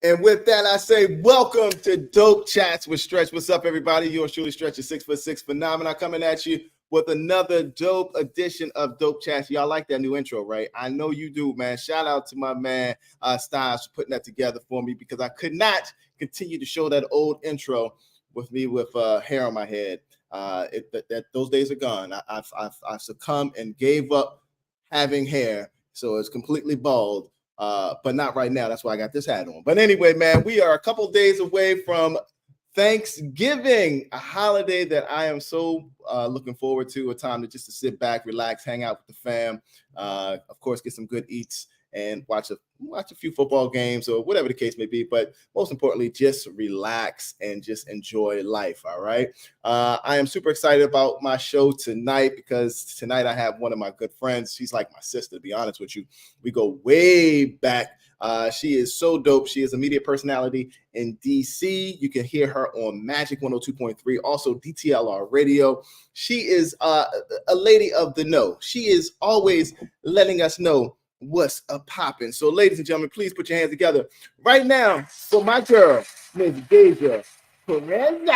And with that, I say welcome to Dope Chats with Stretch. What's up, everybody? Yours truly, Stretch, a 6'6" phenomenon, coming at you with another dope edition of Dope Chats. Y'all like that new intro, right? I know you do, man. Shout out to my man Styles for putting that together for me, because I could not continue to show that old intro with me with hair on my head. Those days are gone. I've succumbed and gave up having hair, so it's completely bald. But not right now. That's why I got this hat on. But anyway, man, we are a couple days away from Thanksgiving, a holiday that I am so looking forward to, a time to sit back, relax, hang out with the fam, of course, get some good eats and watch a few football games or whatever the case may be. But most importantly, just relax and just enjoy life. All right. I am super excited about my show tonight, because tonight I have one of my good friends. She's like my sister, to be honest with you. We go way back. She is so dope. She is a media personality in DC. You can hear her on Magic 102.3, also DTLR Radio. She is a lady of the know. She is always letting us know what's a poppin'. So, ladies and gentlemen, please put your hands together right now for my girl, Ms. Deja Perez.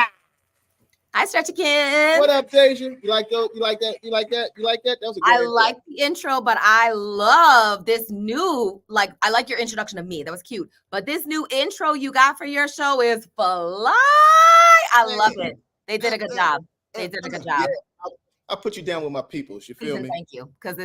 Hi, Stretchy Kid. What up, Deja? You like that? You like that? You like that? You like that? That was a good intro. Like the intro, but I love this new, I like your introduction of me. That was cute. But this new intro you got for your show is fly. I love it. They did a good job. They did a good job. Yeah, I'll put you down with my people. You feel me? Thank you. Because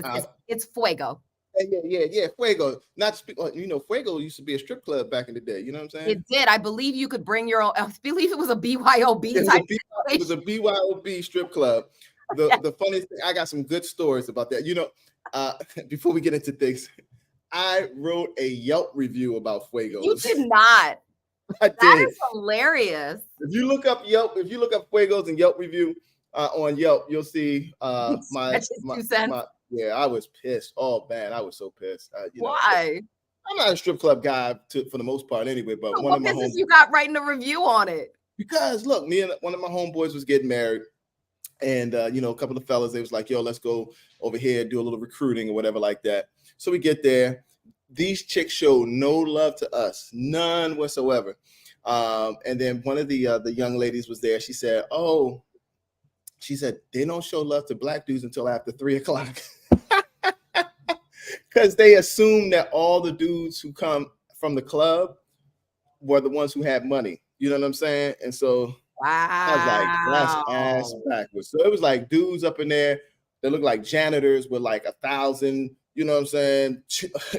it's fuego. Yeah. Fuego. Fuego used to be a strip club back in the day. You know what I'm saying? It did. I believe you could bring your own. I believe it was a BYOB type. It was a BYOB strip club. The funniest thing, I got some good stories about that. Before we get into things, I wrote a Yelp review about Fuego. You did not. I did. That is hilarious. If you look up Fuegos and Yelp review on Yelp, you'll see my 2 cents. Yeah, I was pissed. Oh man, I was so pissed. Why? I'm not a strip club guy for the most part, anyway. But one of my homeboys, you got writing a review on it? Because look, me and one of my homeboys was getting married, and a couple of fellas, they was like, "Yo, let's go over here, do a little recruiting or whatever like that." So we get there. These chicks show no love to us, none whatsoever. And then one of the young ladies was there. She said, they don't show love to black dudes until after 3:00. Because they assume that all the dudes who come from the club were the ones who had money. You know what I'm saying? And so I was like, that's ass backwards. So it was like dudes up in there that look like janitors with like 1,000, you know what I'm saying,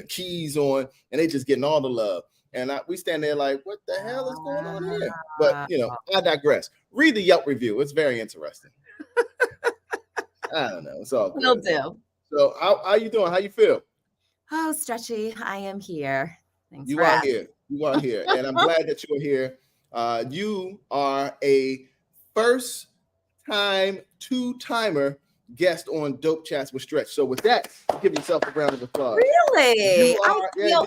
keys on, and they just getting all the love. And we stand there like, what the hell is going on here? But, I digress. Read the Yelp review. It's very interesting. I don't know. It's all good. Will do. So how you doing? How you feel? Oh, Stretchy, I am here. Thanks You are here. You are here. And I'm glad that you're here. You are a first-time, two-timer guest on Dope Chats with Stretch. So with that, give yourself a round of applause. Really? I feel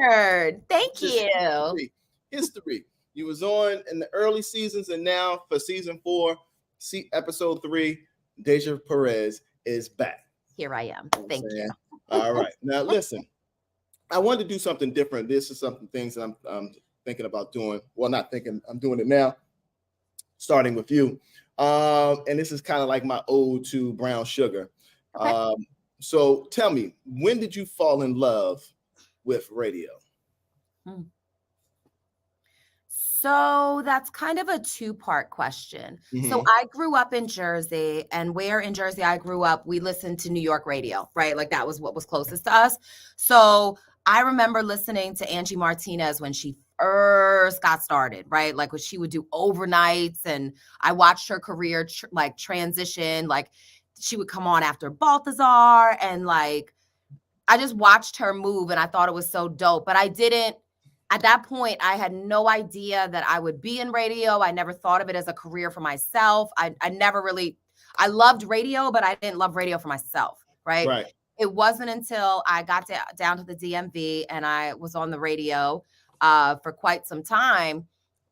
honored. Thank you. History. You was on in the early seasons, and now for season 4, episode 3, Deja Perez is back. Here I am. Thank you. All right. Now, listen, I wanted to do something different. This is things that I'm thinking about doing. Well, not thinking, I'm doing it now, starting with you. And this is kind of like my ode to brown sugar. Okay. So tell me, when did you fall in love with radio? So that's kind of a 2-part question. Mm-hmm. So I grew up in Jersey, and where in Jersey I grew up, we listened to New York radio, right? Like that was what was closest to us. So I remember listening to Angie Martinez when she first got started, right? Like when she would do overnights, and I watched her career transition. Like she would come on after Balthazar, and like I just watched her move, and I thought it was so dope. But I didn't. At that point, I had no idea that I would be in radio. I never thought of it as a career for myself. I loved radio, but I didn't love radio for myself, right? Right. It wasn't until I got down to the DMV and I was on the radio for quite some time.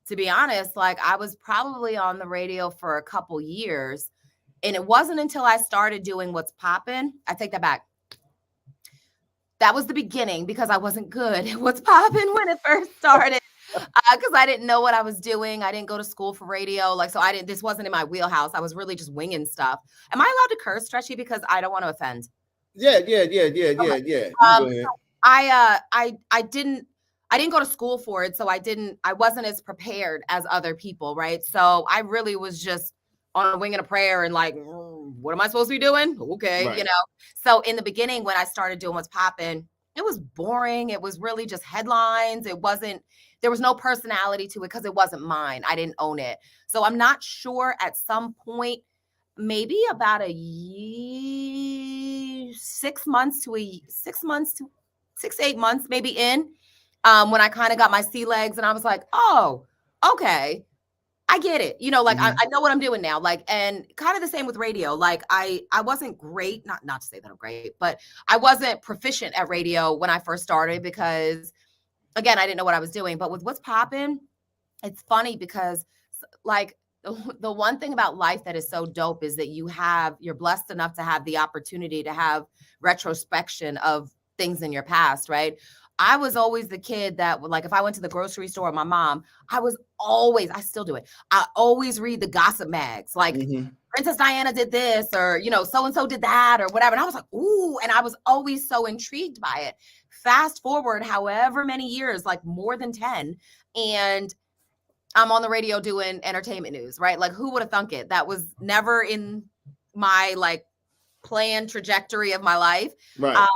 To be honest, like I was probably on the radio for a couple years. And it wasn't until I started doing What's Poppin'. I take that back. That was the beginning because I wasn't good at What's Poppin' when it first started. because I didn't know what I was doing. I didn't go to school for radio. Like, so this wasn't in my wheelhouse. I was really just winging stuff. Am I allowed to curse, Stretchy? Because I don't want to offend. Yeah. You can go ahead. I didn't go to school for it, so I wasn't as prepared as other people, right? So I really was just on a wing and a prayer and like, what am I supposed to be doing? Okay, Right. So in the beginning, when I started doing What's Poppin', it was boring. It was really just headlines. There was no personality to it because it wasn't mine. I didn't own it. So I'm not sure at some point, maybe about a year, 6 months to 6 to 8 months, maybe in, when I kind of got my sea legs and I was like, oh, okay, I get it. I know what I'm doing now. Like, and kind of the same with radio. Like I wasn't great, not to say that I'm great, but I wasn't proficient at radio when I first started because again, I didn't know what I was doing. But with What's Poppin', it's funny because like the one thing about life that is so dope is that you're blessed enough to have the opportunity to have retrospection of things in your past, right? I was always the kid that would, like, if I went to the grocery store with my mom, I still do it. I always read the gossip mags, like Princess Diana did this, or, so-and-so did that, or whatever. And I was like, ooh, and I was always so intrigued by it. Fast forward however many years, like more than 10, and I'm on the radio doing entertainment news, right? Like, who would have thunk it? That was never in my like planned trajectory of my life. Right.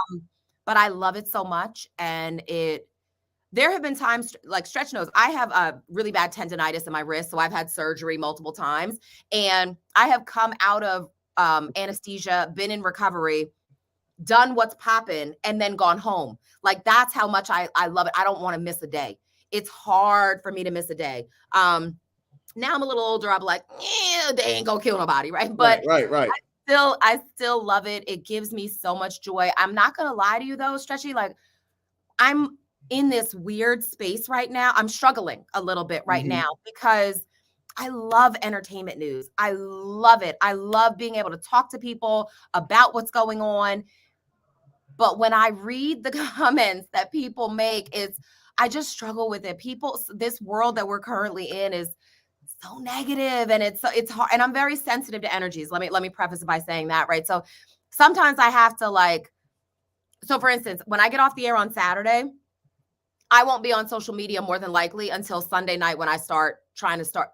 But I love it so much. And there have been times, like Stretch knows, I have a really bad tendonitis in my wrist. So I've had surgery multiple times. And I have come out of anesthesia, been in recovery, done What's Poppin', and then gone home. Like, that's how much I love it. I don't want to miss a day. It's hard for me to miss a day. Now I'm a little older. I'm like, they ain't gonna kill nobody, right? But right. I still love it. It gives me so much joy. I'm not gonna lie to you though, Stretchy. Like, I'm in this weird space right now. I'm struggling a little bit right now because I love entertainment news. I love it. I love being able to talk to people about what's going on. But when I read the comments that people make, I just struggle with it. This world that we're currently in is so negative, and it's hard. And I'm very sensitive to energies. Let me preface it by saying that, right? So sometimes I have to so for instance, when I get off the air on Saturday, I won't be on social media more than likely until Sunday night when I start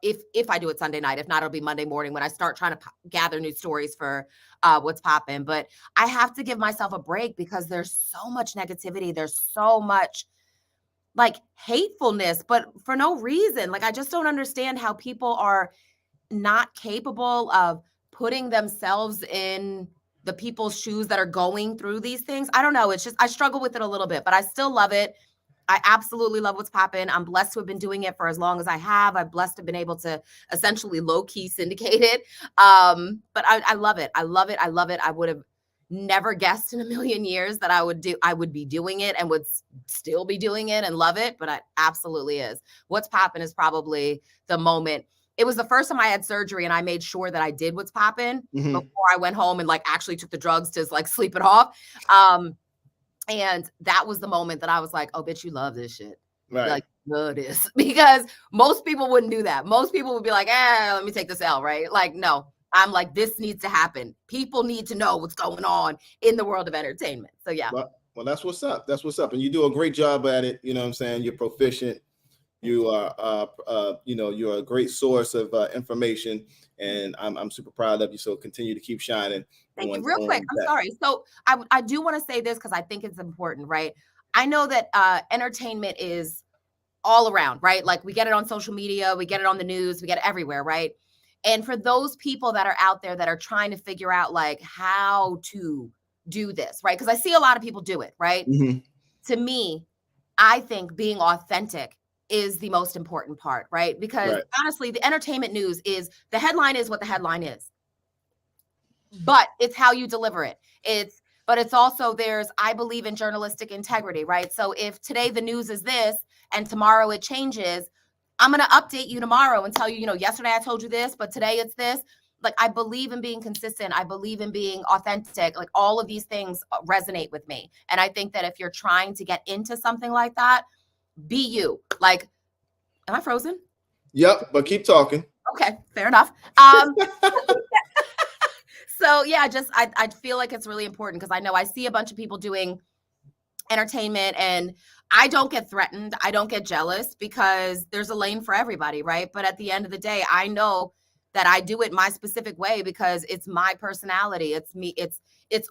if I do it Sunday night. If not, it'll be Monday morning when I start trying to gather new stories for What's Poppin'. But I have to give myself a break because there's so much negativity. There's so much like hatefulness, but for no reason. Like, I just don't understand how people are not capable of putting themselves in the people's shoes that are going through these things. I don't know. It's just, I struggle with it a little bit, but I still love it. I absolutely love What's Poppin'. I'm blessed to have been doing it for as long as I have. I'm blessed to have been able to essentially low-key syndicate it. But I love it. I love it. I love it. I would have never guessed in a million years that I would be doing it and would still be doing it and love it, but it absolutely is. What's Poppin' is probably the moment. It was the first time I had surgery and I made sure that I did What's Poppin' before I went home and like actually took the drugs to like sleep it off. And that was the moment that I was like, oh, bitch, you love this shit. Right. Like, love this. Because most people wouldn't do that. Most people would be like, let me take this L, right? Like, no, I'm like, this needs to happen. People need to know what's going on in the world of entertainment. So yeah. Well, that's what's up. That's what's up. And you do a great job at it. You know what I'm saying? You're proficient. You are, you're a great source of information, and I'm super proud of you. So continue to keep shining. Thank you. Real quick, I'm sorry. So I do want to say this because I think it's important, right? I know that entertainment is all around, right? Like, we get it on social media, we get it on the news, we get it everywhere, right? And for those people that are out there that are trying to figure out like how to do this, right? Because I see a lot of people do it, right? To me, I think being authentic is the most important part, right? Because honestly, the entertainment news the headline is what the headline is, but it's how you deliver it. But it's also I believe in journalistic integrity, right? So if today the news is this and tomorrow it changes, I'm going to update you tomorrow and tell you, yesterday I told you this, but today it's this. Like, I believe in being consistent. I believe in being authentic. Like, all of these things resonate with me. And I think that if you're trying to get into something like that, be you. Like, Am I frozen? Yep, but keep talking. Okay, fair enough. So yeah, I feel like it's really important because I know I see a bunch of people doing entertainment and I don't get threatened. I don't get jealous because there's a lane for everybody, right? But at the end of the day, I know that I do it my specific way because it's my personality. It's me. It's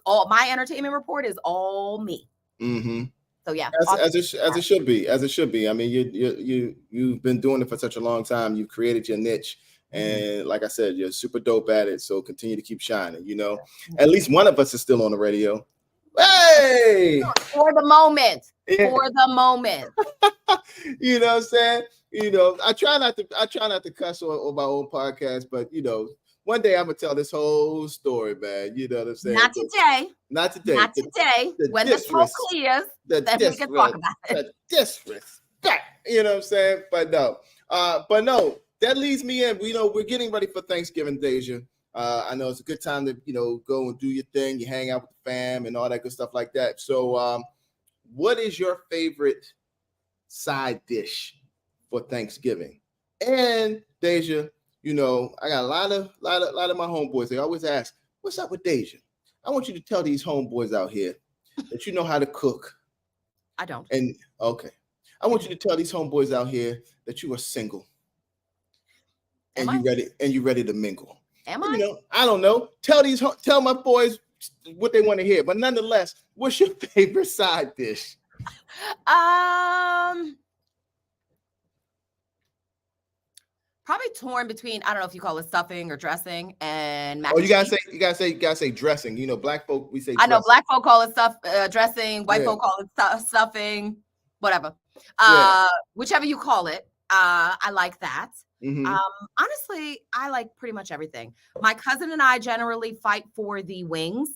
all my entertainment report is all me. Mm-hmm. So yeah, as it should be, as it should be. I mean, you've been doing it for such a long time. You've created your niche, and like I said, you're super dope at it. So continue to keep shining. You know, at least one of us is still on the radio. Hey, for the moment, for the moment. You know what I'm saying? You know, I try not to cuss on my own podcast, but you know, one day I'm gonna tell this whole story, man. You know what I'm saying? Not today. Not today. Not today. When the smoke clears, then we can talk about it. The disrespect. You know what I'm saying? But no, that leads me in. You know, we're getting ready for Thanksgiving, Deja. I know it's a good time to, you know, go and do your thing. You hang out with the fam and all that good stuff like that. So what is your favorite side dish for Thanksgiving? And Deja, you know, I got a lot of my homeboys. They always ask, "What's up with Deja?" I want you to tell these homeboys out here that you know how to cook. I don't. And okay, I want you to tell these homeboys out here that you are single and you ready to mingle. Am I? You know, I don't know. Tell my boys what they want to hear. But nonetheless, what's your favorite side dish? Probably torn between, I don't know if you call it stuffing or dressing and mac. Oh, you gotta say dressing. You know, black folk, we say dressing. I know black folk call it dressing, white folk call it stuffing, whatever. Whichever you call it. I like that. Mm-hmm. Honestly, I like pretty much everything. My cousin and I generally fight for the wings.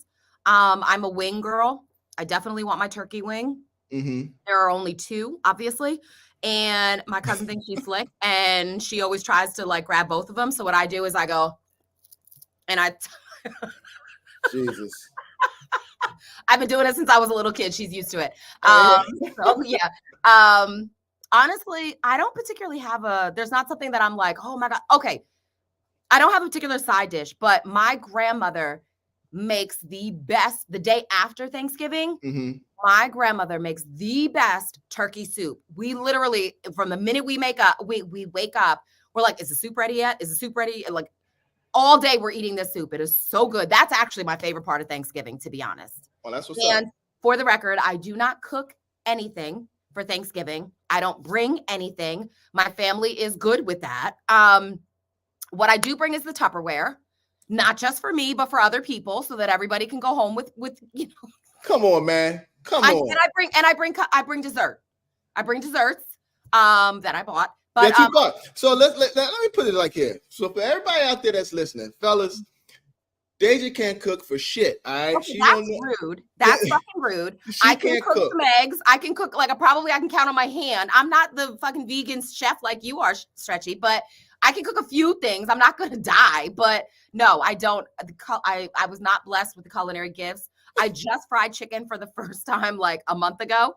I'm a wing girl. I definitely want my turkey wing. Mm-hmm. There are only two, obviously. And my cousin thinks she's slick and she always tries to like grab both of them. So what I do is I go and Jesus. I've been doing it since I was a little kid. She's used to it. So yeah. Honestly, I don't particularly have there's not something that I'm like, oh my God. Okay. I don't have a particular side dish, but my grandmother makes the day after Thanksgiving. Mm-hmm. My grandmother makes the best turkey soup. We literally, from the minute we wake up, we're like, is the soup ready yet? Is the soup ready? And like all day we're eating this soup. It is so good. That's actually my favorite part of Thanksgiving, to be honest. Well, that's what's up. And for the record, I do not cook anything for Thanksgiving. I don't bring anything. My family is good with that. What I do bring is the Tupperware, not just for me, but for other people, so that everybody can go home with you know. Come on, man. Come on. I bring dessert. I bring desserts that I bought. But that you bought. So let me put it like here. So for everybody out there that's listening, fellas, Deja can't cook for shit. All right. Okay, that's rude. That's fucking rude. I can cook some eggs. I can cook I can count on my hand. I'm not the fucking vegan chef like you are, Stretchy, but I can cook a few things. I'm not gonna die, but no, I don't. I was not blessed with the culinary gifts. I just fried chicken for the first time like a month ago.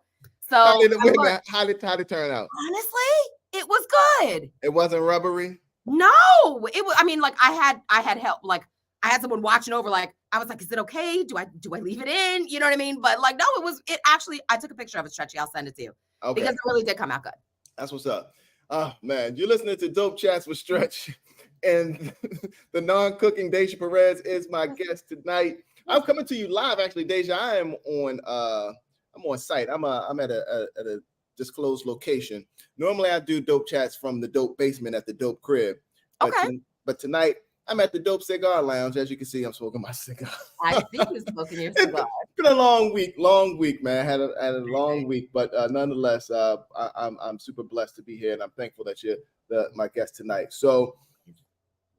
So how did it turn out? Honestly, it was good. It wasn't rubbery? No, it was. I mean, like I had help. Like I had someone watching over. Like I was like, is it okay? Do I leave it in? You know what I mean? But like, no, it actually. I took a picture of it, Stretchy. I'll send it to you because it really did come out good. That's what's up. Oh man, you're listening to Dope Chats with Stretch, and the non-cooking Deja Perez is my guest tonight. I'm coming to you live, actually, Deja. I am on. I'm on site. I'm at a disclosed location. Normally, I do Dope Chats from the Dope Basement at the Dope Crib. But tonight, I'm at the Dope Cigar Lounge. As you can see, I'm smoking my cigar. I see you smoking your cigar. It's been a long week, man. I had a long week, but nonetheless, I'm super blessed to be here, and I'm thankful that you're my guest tonight. So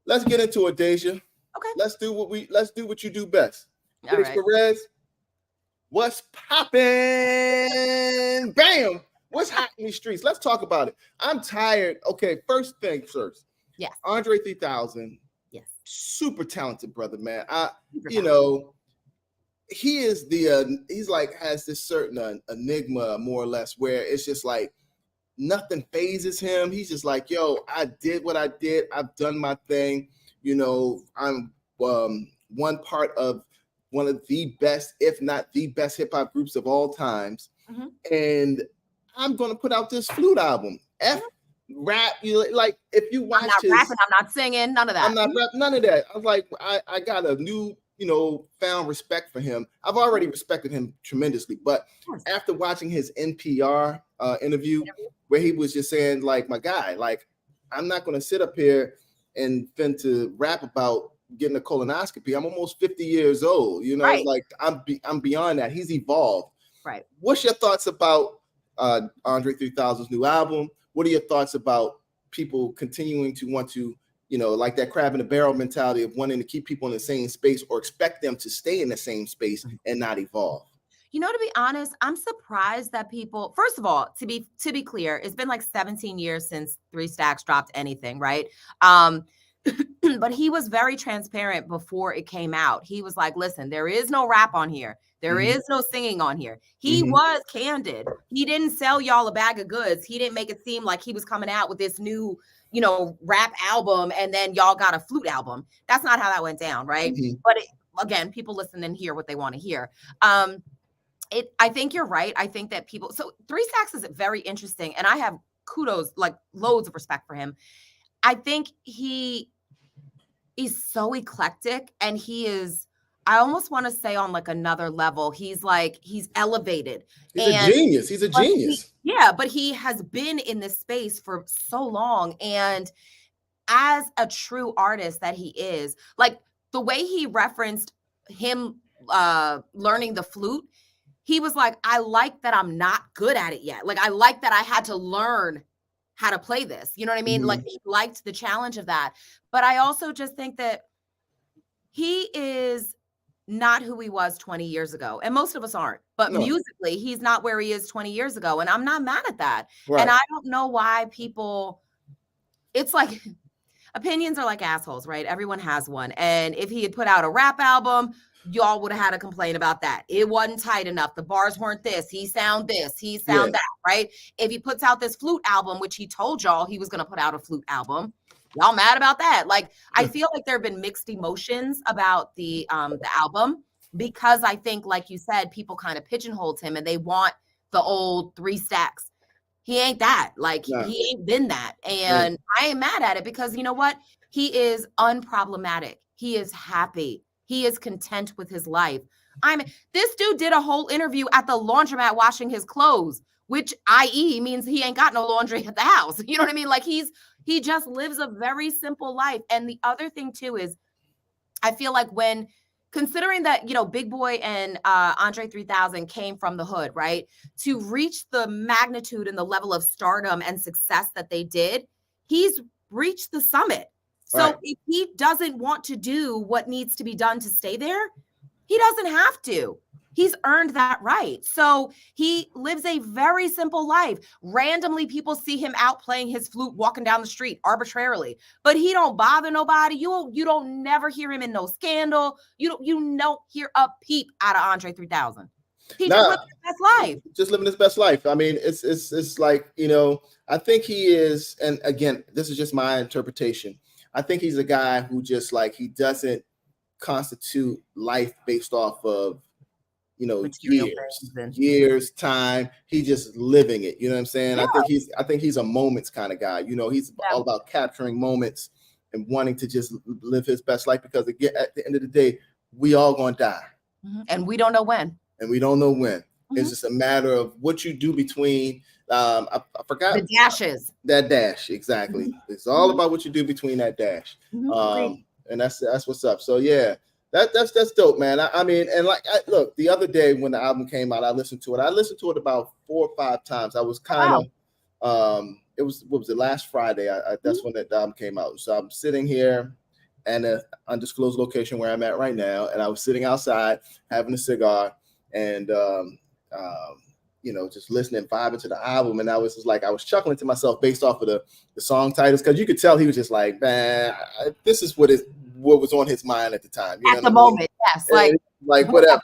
let's get into it, Deja. Okay. Let's do what you do best. All right. Perez, what's poppin'? Bam! What's hot in these streets? Let's talk about it. I'm tired. Okay, first thing first. Yes. Andre 3000. Yes. Super talented brother, man. You know, he is he's like has this certain enigma, more or less, where it's just like nothing phases him. He's just like, yo, I did what I did. I've done my thing. You know, I'm one part of one of the best, if not the best hip hop groups of all times. Mm-hmm. And I'm going to put out this flute album. Rap, like if you watch I'm not rapping, I'm not singing, none of that. I'm not rapping, none of that. I was like, I got a new, found respect for him. I've already respected him tremendously, but after watching his NPR interview where he was just saying, like, my guy, like, I'm not going to sit up here and fin to rap about getting a colonoscopy. I'm almost 50 years old. Right. It's like I'm beyond that. He's evolved. Right. What's your thoughts about Andre 3000's new album? What are your thoughts about people continuing to want to, like that crab in the barrel mentality of wanting to keep people in the same space or expect them to stay in the same space and not evolve? To be honest, I'm surprised that people, first of all, to be clear, it's been like 17 years since 3 Stacks dropped anything, right? But he was very transparent before it came out. He was like, listen, there is no rap on here. There is no singing on here. He was candid. He didn't sell y'all a bag of goods. He didn't make it seem like he was coming out with this new, rap album and then y'all got a flute album. That's not how that went down, right? But again, people listen and hear what they want to hear. I think you're right. I think that so 3 Stacks is very interesting, and I have kudos, like loads of respect for him. I think he's so eclectic, and he is, I almost want to say on like another level. He's elevated. He's a genius. He's a genius. But he has been in this space for so long. And as a true artist that he is, like the way he referenced him learning the flute, he was like, I like that I'm not good at it yet. Like, I like that I had to learn how to play this. You know what I mean? Like, he liked the challenge of that. But I also just think that he is not who he was 20 years ago. And most of us aren't. But musically, he's not where he is 20 years ago. And I'm not mad at that. Right. And I don't know why people, it's like, opinions are like assholes, right? Everyone has one. And if he had put out a rap album, y'all would have had a complaint about that. It wasn't tight enough. The bars weren't this. He sound this. He sound that, right? If he puts out this flute album, which he told y'all he was going to put out a flute album, y'all mad about that? Like, I feel like there have been mixed emotions about the album because I think, like you said, people kind of pigeonholed him and they want the old 3 Stacks. He ain't that. Like, he ain't been that. And I ain't mad at it because you know what? He is unproblematic. He is happy. He is content with his life. This dude did a whole interview at the laundromat washing his clothes, which i.e. means he ain't got no laundry at the house. You know what I mean? Like, he just lives a very simple life. And the other thing too is I feel like when considering that, Big Boy and Andre 3000 came from the hood, right? To reach the magnitude and the level of stardom and success that they did, he's reached the summit. So if he doesn't want to do what needs to be done to stay there, he doesn't have to. He's earned that right. So he lives a very simple life. Randomly, people see him out playing his flute, walking down the street arbitrarily, but he don't bother nobody. You don't never hear him in no scandal. You don't hear a peep out of Andre 3000. He just living his best life. Just living his best life. I mean, it's like, I think he is, and again, this is just my interpretation. I think he's a guy who just like, he doesn't constitute life based off of, years, time. He's just living it. You know what I'm saying? Yeah. I think he's a moments kind of guy. He's all about capturing moments and wanting to just live his best life because again, at the end of the day, we all gonna die. And we don't know when. It's just a matter of what you do between I forgot the dashes. That dash, exactly. It's all about what you do between that dash. And that's what's up. So yeah, that's dope, man. I mean, and like look, the other day when the album came out, I listened to it about 4 or 5 times. I was kind of it was last Friday. That's when that album came out. So I'm sitting here in an undisclosed location where I'm at right now, and I was sitting outside having a cigar and just listening, vibing to the album. And I was just like, I was chuckling to myself based off of the song titles. Cause you could tell he was just like, man, this is what was on his mind at the time. At the moment. Yes. Like whatever,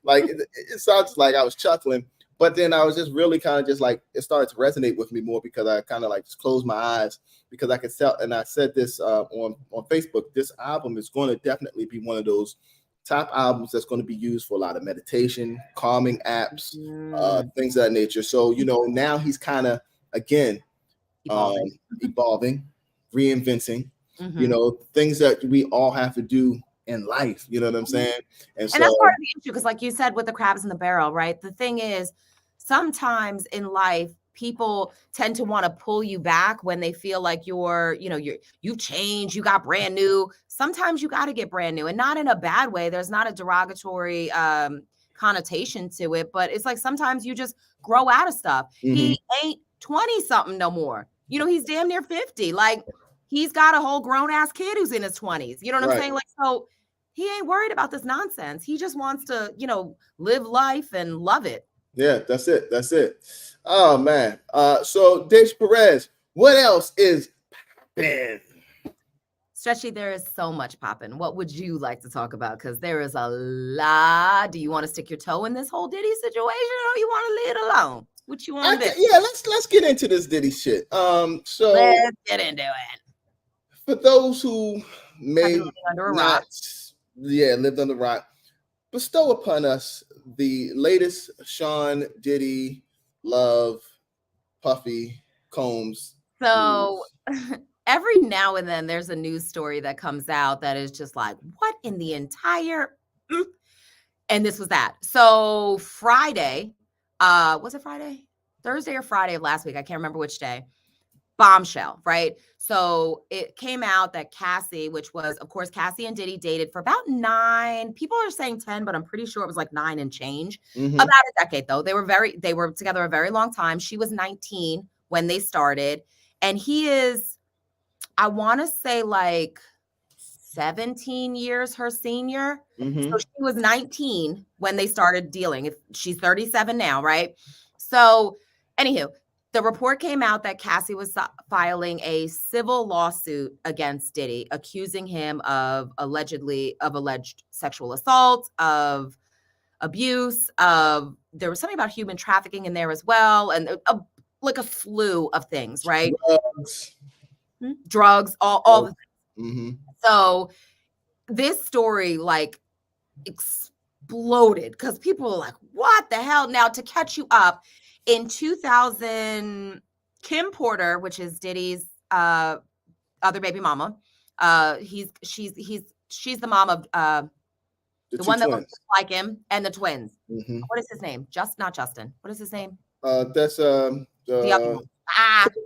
like it sounds like I was chuckling, But then I was just really kind of just like, it started to resonate with me more because I kind of like just closed my eyes because I could tell. And I said this on Facebook, this album is going to definitely be one of those top albums that's going to be used for a lot of meditation, calming apps, things of that nature. So, now he's kind of, again, evolving, reinventing, things that we all have to do in life. You know what I'm saying? And that's part of the issue, because like you said, with the crabs in the barrel, right? The thing is, sometimes in life, people tend to want to pull you back when they feel like you've changed, you got brand new. Sometimes you got to get brand new, and not in a bad way. There's not a derogatory connotation to it, but it's like sometimes you just grow out of stuff. He ain't 20 something no more. He's damn near 50. Like, he's got a whole grown ass kid who's in his 20s. You know what I'm saying? Like, so he ain't worried about this nonsense. He just wants to, live life and love it. Yeah, that's it. That's it. Oh man. So Deja Perez, what else is poppin'? Stretchy, there is so much poppin'. What would you like to talk about? Because there is a lot. Do you want to stick your toe in this whole Diddy situation, or you want to leave it alone? What you want to do? Yeah, let's get into this Diddy shit. So let's get into it. For those who may under a not, rock. lived under a rock, bestow upon us the latest Sean Diddy, Love, Puffy, Combs. So every now and then there's a news story that comes out that is just like, what in the entire, and this was that. So Friday, was it Friday? Thursday or Friday of last week? I can't remember which day. Bombshell, right? So it came out that Cassie, which was, of course, Cassie and Diddy dated for about 9. People are saying 10, but I'm pretty sure it was like 9 and change. About a decade, though. They were together a very long time. She was 19 when they started. And he is, I want to say, like 17 years her senior. So she was 19 when they started dealing. She's 37 now, right? So anywho, the report came out that Cassie was filing a civil lawsuit against Diddy, accusing him of alleged sexual assault, of abuse, there was something about human trafficking in there as well, and like a slew of things, right? Drugs, all the things. So this story like exploded because people were like, what the hell? Now, to catch you up, in 2000, Kim Porter, which is Diddy's other baby mama, she's the mom of the one that looks like him, and the twins. What is his name? Not Justin. What is his name? That's the other one.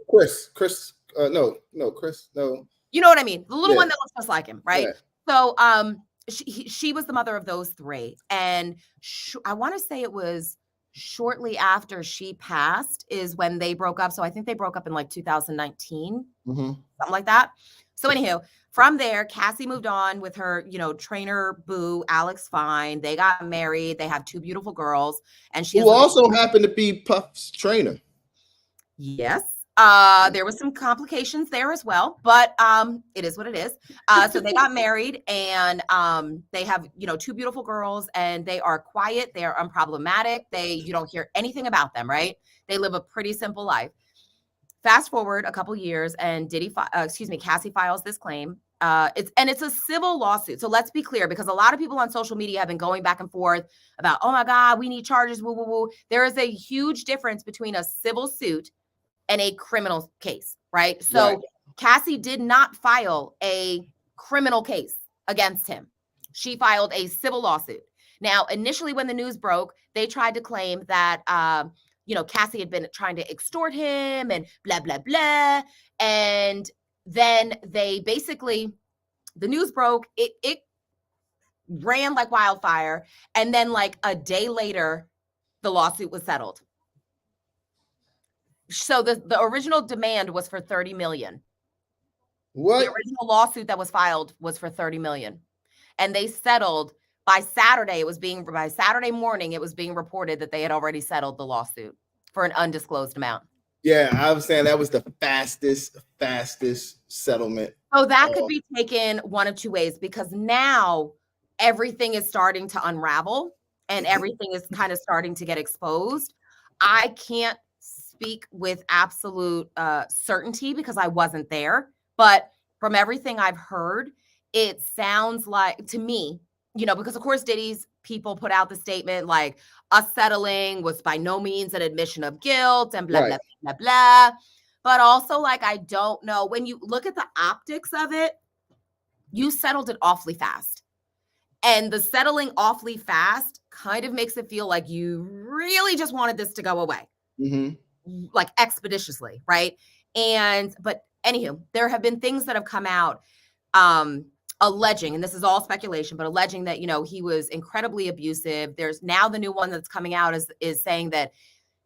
Chris. Chris. No, Chris. No. You know what I mean? The little one that looks just like him, right? Yeah. So she was the mother of those 3, and I want to say it was shortly after she passed is when they broke up. So I think they broke up in like 2019, something like that. So anywho, from there, Cassie moved on with her, trainer boo, Alex Fine. They got married. They have 2 beautiful girls, and she also happened to be Puff's trainer. Yes. There was some complications there as well, but it is what it is. So they got married, and they have, 2 beautiful girls, and they are quiet. They are unproblematic. You don't hear anything about them, right? They live a pretty simple life. Fast forward a couple years, and Cassie files this claim. It's a civil lawsuit. So let's be clear, because a lot of people on social media have been going back and forth about, oh my God, we need charges, woo, woo, woo. There is a huge difference between a civil suit and a criminal case, right? So Cassie did not file a criminal case against him. She filed a civil lawsuit. Now, initially when the news broke, they tried to claim that, Cassie had been trying to extort him and blah, blah, blah. And then they basically, the news broke, it ran like wildfire. And then like a day later, the lawsuit was settled. So the original demand was for $30 million. What? The original lawsuit that was filed was for $30 million. And they settled by Saturday. By Saturday morning, it was being reported that they had already settled the lawsuit for an undisclosed amount. Yeah, I was saying that was the fastest settlement. So that could be taken one of 2 ways, because now everything is starting to unravel and everything is kind of starting to get exposed. I can't speak with absolute certainty because I wasn't there. But from everything I've heard, it sounds like to me, because of course Diddy's people put out the statement like us settling was by no means an admission of guilt and blah, Right. blah, blah, blah. But also, like, I don't know. When you look at the optics of it, you settled it awfully fast. And the settling awfully fast kind of makes it feel like you really just wanted this to go away, like expeditiously, right? But anywho, there have been things that have come out alleging, and this is all speculation, but alleging that, he was incredibly abusive. There's now the new one that's coming out is saying that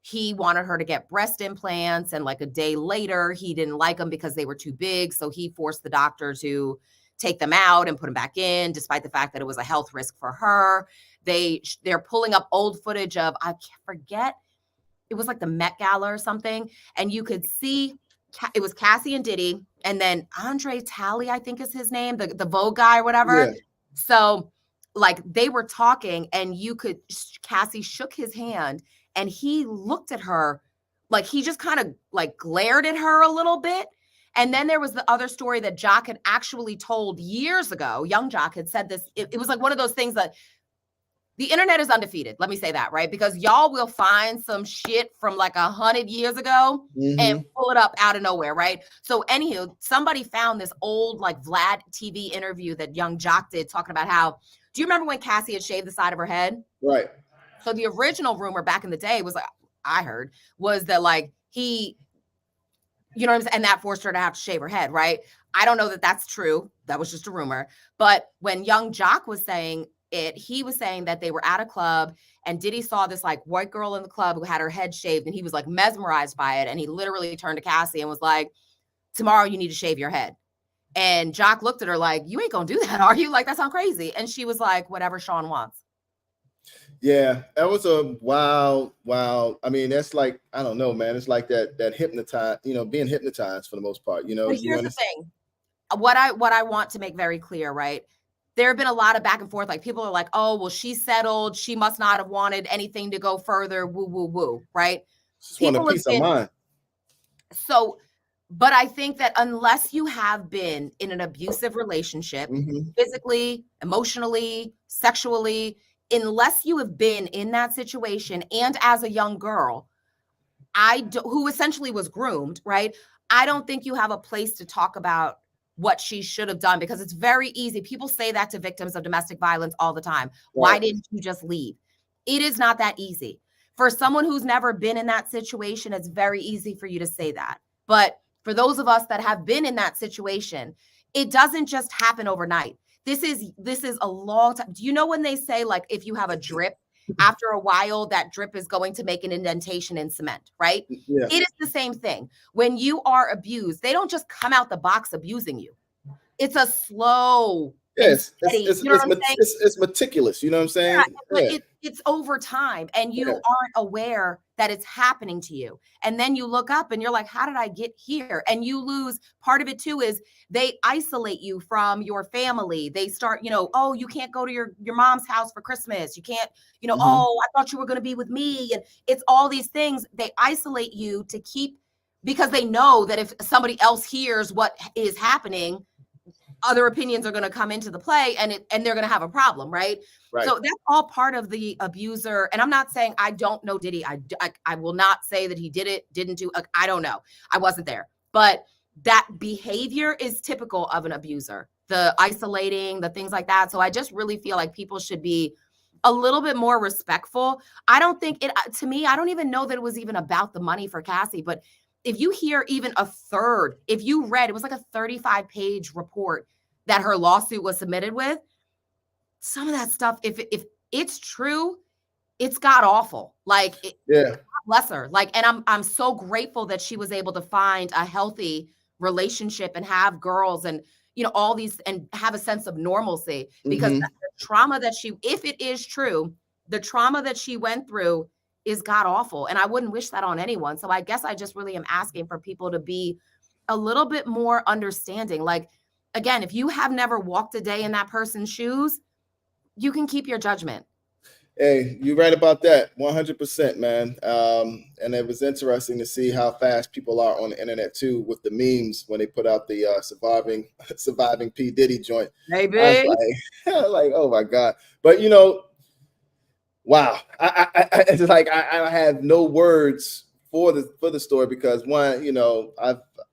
he wanted her to get breast implants, and like a day later, he didn't like them because they were too big. So he forced the doctor to take them out and put them back in, despite the fact that it was a health risk for her. They're pulling up old footage of, I forget, it was like the Met Gala or something. And you could see it was Cassie and Diddy, and then Andre Talley, I think is his name, the Vogue guy or whatever. Yeah. So like they were talking, and Cassie shook his hand, and he looked at her like he just kind of like glared at her a little bit. And then there was the other story that Jock had actually told years ago. Young Jock had said this. It was like one of those things that the internet is undefeated. Let me say that, right? Because y'all will find some shit from like 100 years ago and pull it up out of nowhere, right? So anywho, somebody found this old like Vlad TV interview that Young Jock did talking about how, do you remember when Cassie had shaved the side of her head? Right. So the original rumor back in the day was like, I heard, was that like he, you know what I'm saying? And that forced her to have to shave her head, right? I don't know that that's true. That was just a rumor. But when Young Jock was saying it, he was saying that they were at a club and Diddy saw this like white girl in the club who had her head shaved, and he was like mesmerized by it. And he literally turned to Cassie and was like, tomorrow you need to shave your head. And Jock looked at her like, you ain't gonna do that, are you? Like, that sounds crazy. And she was like, whatever Sean wants. Yeah, that was a wow. I mean, that's like, I don't know, man. It's like that hypnotized, being hypnotized for the most part, But here's the thing. What I want to make very clear, right? There have been a lot of back and forth. Like people are like, oh, well, she settled. She must not have wanted anything to go further. Woo, woo, woo. Right. Just want a peace of mind. So, but I think that unless you have been in an abusive relationship, physically, emotionally, sexually, unless you have been in that situation, and as a young girl, who essentially was groomed, right? I don't think you have a place to talk about what she should have done, because it's very easy. People say that to victims of domestic violence all the time. Right. Why didn't you just leave? It is not that easy. For someone who's never been in that situation, it's very easy for you to say that. But for those of us that have been in that situation, it doesn't just happen overnight. This is a long time. Do you know when they say, like, if you have a drip, after a while, that drip is going to make an indentation in cement, right? Yeah. It is the same thing. When you are abused, they don't just come out the box abusing you. It's a slow. Yes, it's meticulous. You know what I'm saying? Yeah, but it's over time, and you aren't aware that it's happening to you. And then you look up and you're like, how did I get here? And you lose. Part of it too is they isolate you from your family. They start, oh, you can't go to your mom's house for Christmas. You can't, oh, I thought you were going to be with me. And it's all these things. They isolate you to keep, because they know that if somebody else hears what is happening, other opinions are going to come into the play, and they're going to have a problem, right? So that's all part of the abuser. And I'm not saying I don't know Diddy. I will not say that he did it, didn't do. I don't know. I wasn't there. But that behavior is typical of an abuser, the isolating, the things like that. So I just really feel like people should be a little bit more respectful. I don't think to me, I don't even know that it was even about the money for Cassie, but if you hear even a third, if you read, it was like a 35-page report that her lawsuit was submitted with, some of that stuff, if it's true, it's god awful. Like, bless her. Like, and I'm so grateful that she was able to find a healthy relationship and have girls and, all these, and have a sense of normalcy, because the trauma that if it is true, the trauma that she went through is god awful. And I wouldn't wish that on anyone. So I guess I just really am asking for people to be a little bit more understanding. Like, again, if you have never walked a day in that person's shoes, you can keep your judgment. Hey, you're right about that. 100%, man. And it was interesting to see how fast people are on the internet too with the memes when they put out the surviving P Diddy joint. I was Baby. like, like, oh my god. But wow. It's like I have no words for the story because one,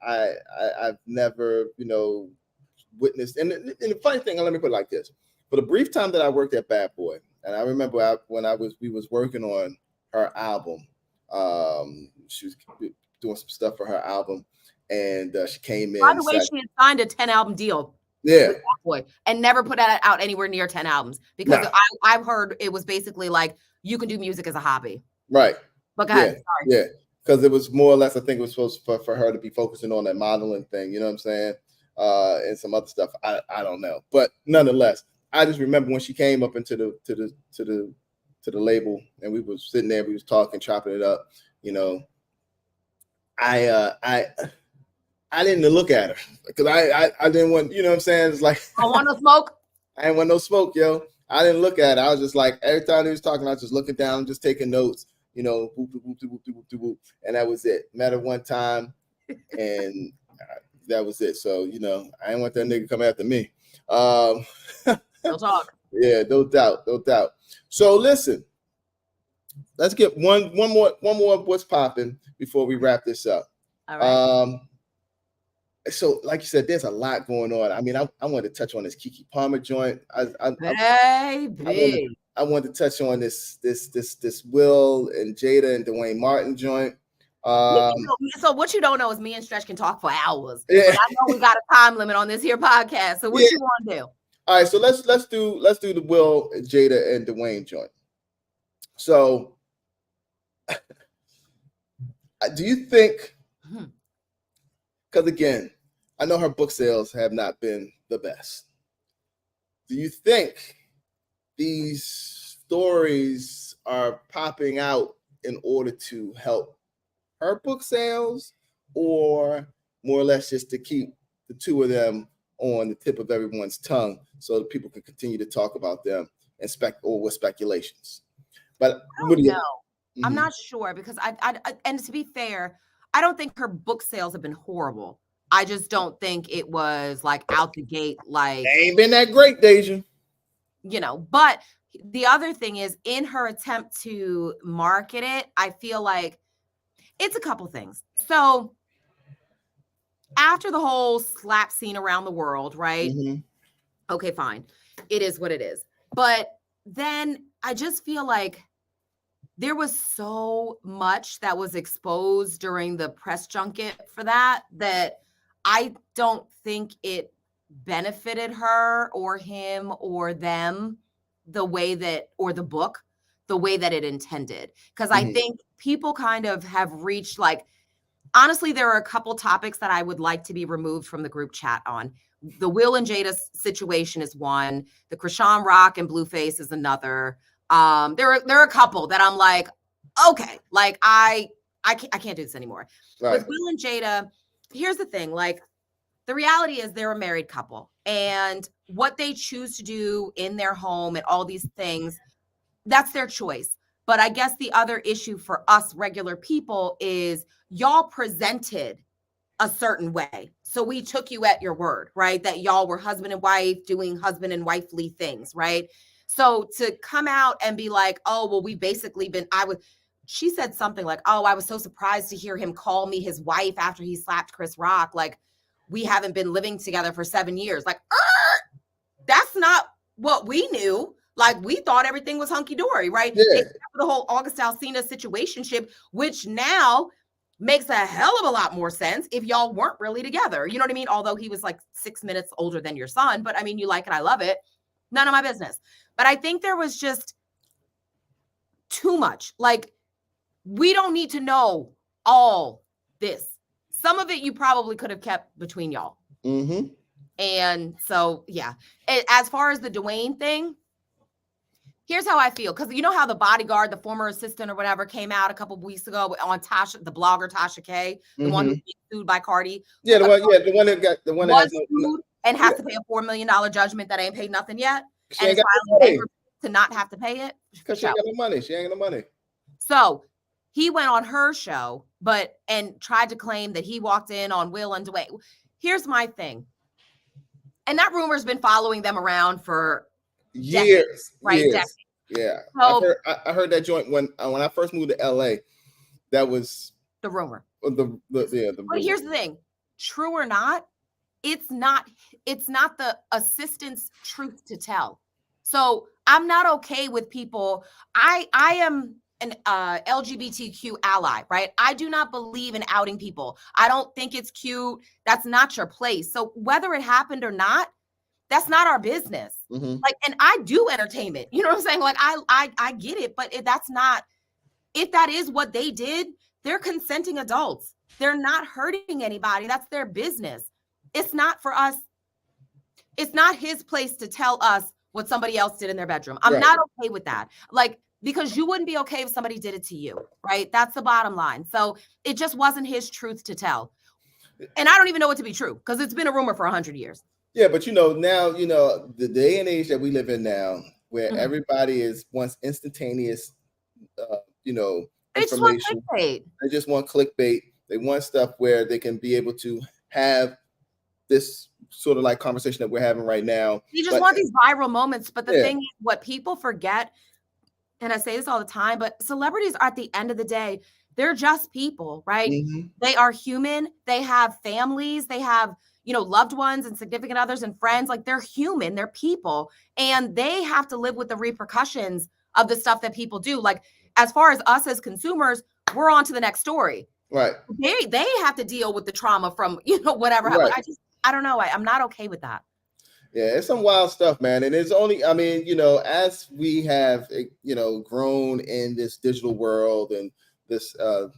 I've never witnessed. And the funny thing, let me put it like this: for the brief time that I worked at Bad Boy, and I remember when we was working on her album, she was doing some stuff for her album, and she came in. By the way, she had signed a 10-album deal. Yeah. With Bad Boy and never put that out anywhere near 10 albums because I've heard it was basically like you can do music as a hobby. Right. But go ahead. Sorry. Yeah. Because it was more or less, I think it was supposed for her to be focusing on that modeling thing. You know what I'm saying? And some other stuff. I don't know, but nonetheless, I just remember when she came up into the label and we was sitting there, we was talking, chopping it up. I didn't look at her because I didn't want, you know what I'm saying? It's like I want no smoke. I didn't want no smoke, yo. I didn't look at her. I was just like, every time he was talking, I was just looking down, just taking notes, whoop, whoop, whoop, whoop, whoop, whoop, whoop, and that was it. Met her one time, and that was it. So, I didn't want that nigga come after me. No talk. Yeah, no doubt. So listen, let's get one more what's popping before we wrap this up. All right. So, like you said, there's a lot going on. I mean, I wanted to touch on this Keke Palmer joint. I wanted to touch on this Will and Jada and Dwayne Martin joint. So what you don't know is me and Stretch can talk for hours. Yeah. But I know we got a time limit on this here podcast. So what you want to do? All right, so let's do the Will, Jada, and Dwayne joint. So, do you think? Because again, I know her book sales have not been the best. Do you think these stories are popping out in order to help her book sales, or more or less just to keep the two of them on the tip of everyone's tongue so that people can continue to talk about them and with speculations? But what do you know? I'm not sure because I and to be fair, I don't think her book sales have been horrible. I just don't think it was like out the gate like they ain't been that great, Deja. But the other thing is in her attempt to market it, I feel like it's a couple things. So after the whole slap scene around the world, right? Okay, fine. It is what it is. But then I just feel like there was so much that was exposed during the press junket for that I don't think it benefited her or him or them the way that, or the book, the way that it intended. Because I think people kind of have reached honestly, there are a couple topics that I would like to be removed from the group chat on. The Will and Jada situation is one. The Krishan Rock and Blueface is another. There are a couple that I'm like, okay, like I can't do this anymore. Right. With Will and Jada, here's the thing, the reality is they're a married couple and what they choose to do in their home and all these things, that's their choice. But I guess the other issue for us regular people is y'all presented a certain way. So we took you at your word, right? That y'all were husband and wife doing husband and wifely things, right? So to come out and be like, oh, well, we basically she said something like, oh, I was so surprised to hear him call me his wife after he slapped Chris Rock. We haven't been living together for 7 years. That's not what we knew. We thought everything was hunky-dory, right? Yeah. Except for the whole August Alsina situationship, which now makes a hell of a lot more sense if y'all weren't really together. You know what I mean? Although he was 6 minutes older than your son, but I mean, you like it, I love it. None of my business. But I think there was just too much. We don't need to know all this. Some of it you probably could have kept between y'all. And so, yeah. As far as the Dwayne thing, here's how I feel. Because you know how the bodyguard, the former assistant or whatever, came out a couple of weeks ago on Tasha, the blogger Tasha K, the one who's being sued by Cardi. Yeah, the one that has sued and has to pay a $4 million judgment that ain't paid nothing yet. And is filing bankruptcy. to not have to pay it? Because she ain't got no money. She ain't got no money. So he went on her show, and tried to claim that he walked in on Will and Dwayne. Here's my thing. And that rumor's been following them around for decades, right? Years. Decades. Yeah. So, I heard that joint when I first moved to LA. That was the rumor. The But here's the thing. True or not, it's not the assistant's truth to tell. So I'm not okay with people. I am an LGBTQ ally, right? I do not believe in outing people. I don't think it's cute. That's not your place. So whether it happened or not, that's not our business. Like, and I do entertainment. You know what I'm saying? Like, I get it, but if that is what they did, they're consenting adults. They're not hurting anybody. That's their business. It's not for us. It's not his place to tell us what somebody else did in their bedroom. I'm not okay with that. Like, because you wouldn't be okay if somebody did it to you, right? That's the bottom line. So it just wasn't his truth to tell. And I don't even know it to be true because it's been a rumor for 100 years. Yeah, but now, the day and age that we live in now, where everybody wants instantaneous, information. They just want clickbait. They want stuff where they can be able to have this sort of like conversation that we're having right now. You just want these viral moments. But the thing is, what people forget, and I say this all the time, but celebrities are, at the end of the day, they're just people, right? They are human. They have families. They have, loved ones and significant others and friends. Like, they're human. They're people. And they have to live with the repercussions of the stuff that people do. Like, as far as us as consumers, we're on to the next story. Right. They have to deal with the trauma from, whatever. Right. I don't know. I'm not okay with that. Yeah, it's some wild stuff, man. And it's only, as we have, grown in this digital world and this, the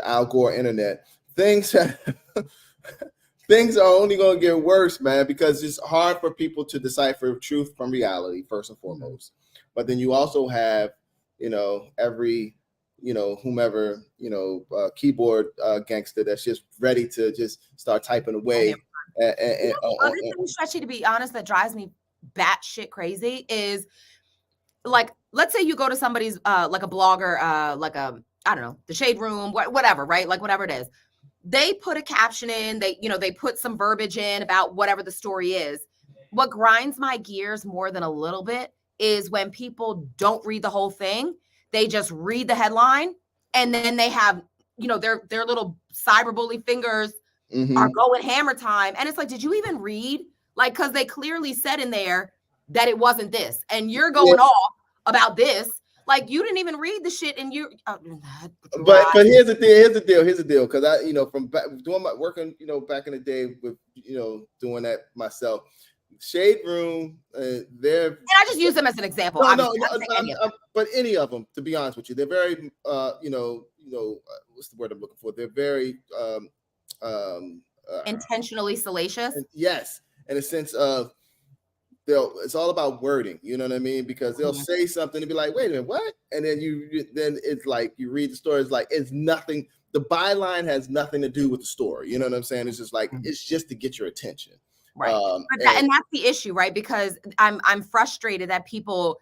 Al Gore internet, things are only going to get worse, man, because it's hard for people to decipher truth from reality, first and foremost. But then you also have, every, whomever, keyboard gangster that's just ready to just start typing away. Other thing, Stretchy, to be honest, that drives me batshit crazy is, like, let's say you go to somebody's, like a blogger, like I don't know, the Shade Room, whatever, right? Like, whatever it is. They put a caption in, they put some verbiage in about whatever the story is. What grinds my gears more than a little bit is when people don't read the whole thing. They just read the headline, and then they have, their little cyberbully fingers are going hammer time. And it's like, did you even read? Like, because they clearly said in there that it wasn't this, and you're going off about this. Like, you didn't even read the shit, and you. But here's the deal. Because I, from doing my working, back in the day with, doing that myself. Shade Room, they're. And I just use them as an example. But any of them, to be honest with you, they're very, what's the word I'm looking for? They're very intentionally salacious. Yes, in a sense of. It's all about wording, you know what I mean? Because they'll say something and be like, wait a minute, what? And then then it's like you read the story, it's like it's nothing. The byline has nothing to do with the story. You know what I'm saying? It's just like it's just to get your attention. Right. And that's the issue, right? Because I'm frustrated that people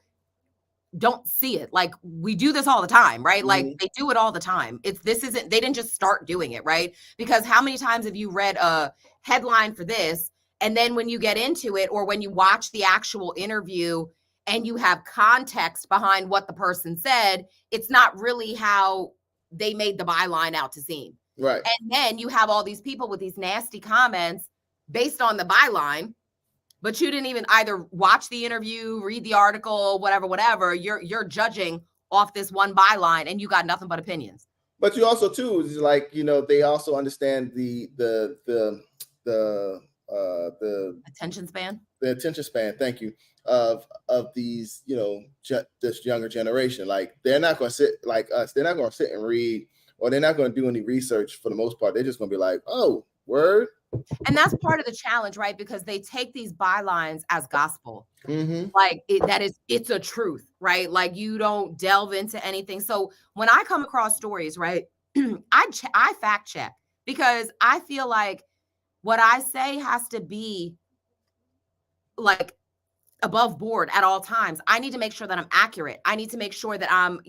don't see it. Like, we do this all the time, right? Like, they do it all the time. They didn't just start doing it, right? Because how many times have you read a headline for this? And then when you get into it, or when you watch the actual interview and you have context behind what the person said, it's not really how they made the byline out to seem. Right. And then you have all these people with these nasty comments based on the byline, but you didn't even either watch the interview, read the article, whatever. You're judging off this one byline, and you got nothing but opinions. But you also too is like, they also understand the attention span. The attention span, thank you, of these, this younger generation. Like, they're not going to sit like us. They're not going to sit and read, or they're not going to do any research for the most part. They're just going to be like, oh, word. And that's part of the challenge, right? Because they take these bylines as gospel. Like, it's a truth, right? Like, you don't delve into anything. So when I come across stories, right, I fact check, because I feel like what I say has to be like above board at all times. I need to make sure that I'm accurate. I need to make sure that I'm,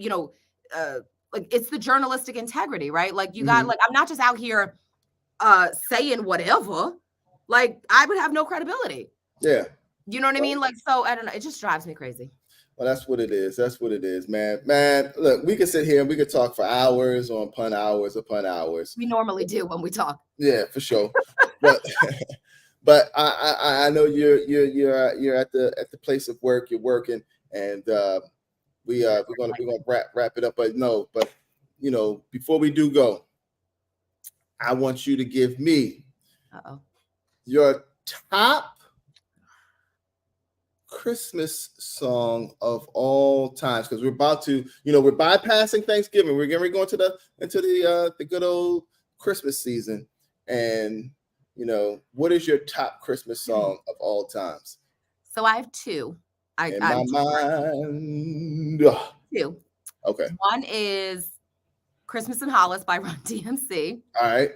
like it's the journalistic integrity, right? Like you got like I'm not just out here saying whatever. Like I would have no credibility. Yeah. You know what I mean? Like, so I don't know. It just drives me crazy. Well, that's what it is. That's what it is, man. Man, look, we could sit here and we could talk for hours upon hours upon hours. We normally do when we talk. Yeah, for sure. But but I know you're at the place of work. You're working, and we're gonna wrap it up. But no, but before we do go, I want you to give me your top Christmas song of all times, because we're about to, we're bypassing Thanksgiving. We're going into the good old Christmas season. And what is your top Christmas song of all times? So I have two. In my mind. Two. Okay. One is Christmas in Hollis by Run DMC. All right.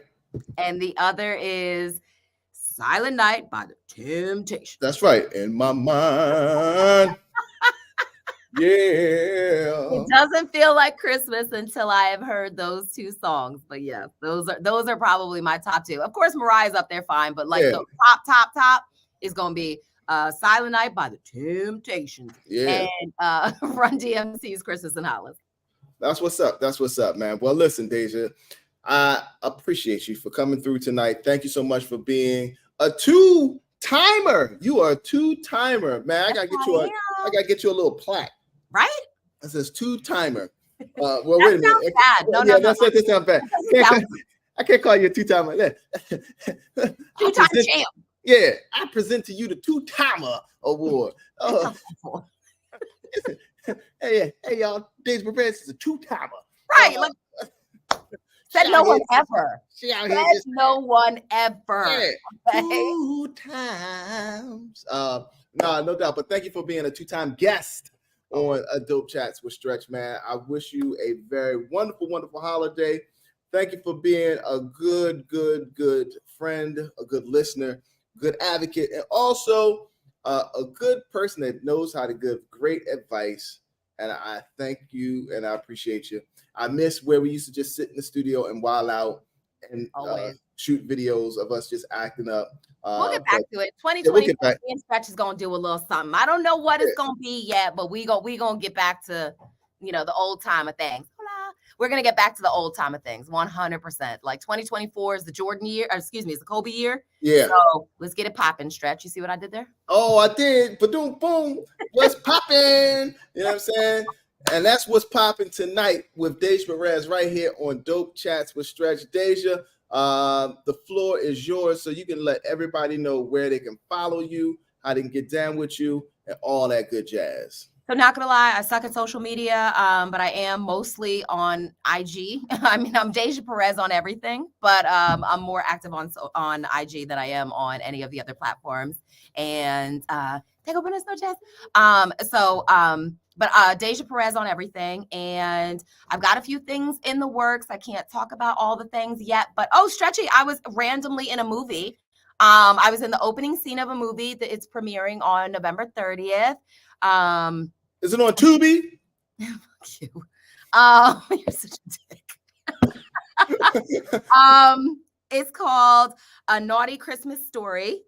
And the other is Silent Night by the Temptations. That's right. In my mind. Yeah. It doesn't feel like Christmas until I have heard those two songs. But yeah, those are probably my top two. Of course, Mariah's up there fine, but like the top is gonna be Silent Night by the Temptations. Yeah. And Run DMC's Christmas in Hollis. That's what's up. That's what's up, man. Well, listen, Deja, I appreciate you for coming through tonight. Thank you so much for being a two-timer. You are a two-timer, man. I gotta get you a little plaque. Right? It says two-timer. Well, that wait a minute. Bad. No, that sounds bad. I can't call you a two-timer. Two-time champ. Yeah, I present to you the two-timer award. Hey, y'all. Deja Perez is a two-timer. Right. Said no one ever. Said no one ever. Yeah. Two times. No doubt. But thank you for being a two-time guest on Dope Chats with Stretch, man. I wish you a very wonderful, wonderful holiday. Thank you for being a good friend, a good listener, good advocate, and also a good person that knows how to give great advice. And I thank you and I appreciate you. I miss where we used to just sit in the studio and wild out and shoot videos of us just acting up. We'll get back to it. 2024 and Stretch is gonna do a little something. I don't know what it's gonna be yet, but we gonna get back to the old time of things. We're gonna get back to the old time of things, 100%. Like 2024 is the Jordan year, or excuse me, it's the Kobe year. Yeah. So let's get it popping, Stretch. You see what I did there? Oh, I did. Boom, boom. What's popping? You know what I'm saying? And that's what's popping tonight with Deja Perez right here on Dope Chats with Stretch. Deja, the floor is yours, so you can let everybody know where they can follow you, how they can get down with you, and all that good jazz. So not gonna lie, I suck at social media, but I am mostly on IG. I mean, I'm Deja Perez on everything, but I'm more active on IG than I am on any of the other platforms. And take open no chest. But Deja Perez on everything, and I've got a few things in the works. I can't talk about all the things yet, but Stretchy, I was randomly in a movie. I was in the opening scene of a movie that it's premiering on November 30th. Is it on Tubi? Fuck you. You're such a dick. It's called A Naughty Christmas Story.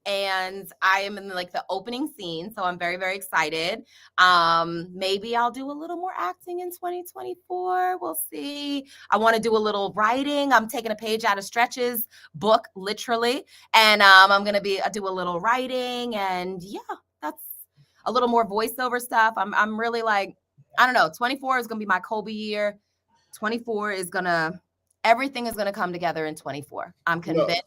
And I am in the opening scene, so I'm very, very excited. Maybe I'll do a little more acting in 2024. We'll see. I want to do a little writing. I'm taking a page out of Stretch's book, literally, and I'm gonna do a little writing, and yeah, that's a little more voiceover stuff. I'm really I don't know. 24 is gonna be my Kobe year. 24 is everything is gonna come together in 24. I'm convinced,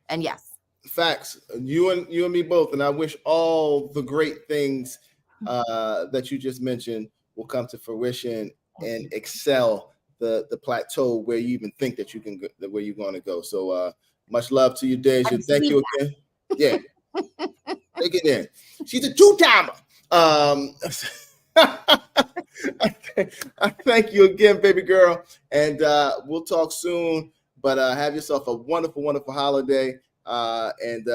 and yes. Facts. You and me both, and I wish all the great things that you just mentioned will come to fruition and excel the plateau where you even think that you can go, where you're going to go. So much love to you, Deja. Thank you again. Yeah, take it in. She's a two-timer. I thank you again, baby girl, and we'll talk soon. But have yourself a wonderful, wonderful holiday. And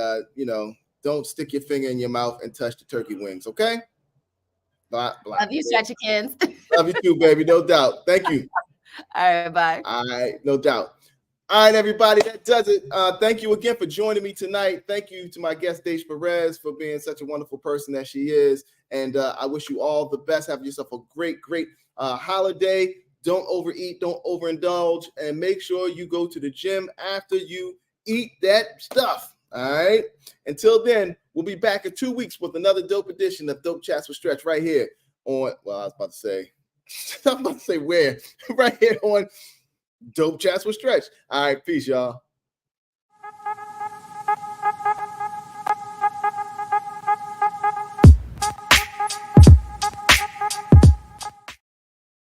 don't stick your finger in your mouth and touch the turkey wings, okay? Bye. Love you, Stretchykins. Love you too, baby. No doubt. Thank you. All right, bye. All right, no doubt. All right, everybody, that does it. Thank you again for joining me tonight. Thank you to my guest, Deja Perez, for being such a wonderful person that she is. And I wish you all the best. Have yourself a great holiday. Don't overeat, don't overindulge, and make sure you go to the gym after you eat that stuff. All right. Until then, we'll be back in 2 weeks with another dope edition of Dope Chats with Stretch right here on, well, I was about to say where? Right here on Dope Chats with Stretch. All right, peace, y'all.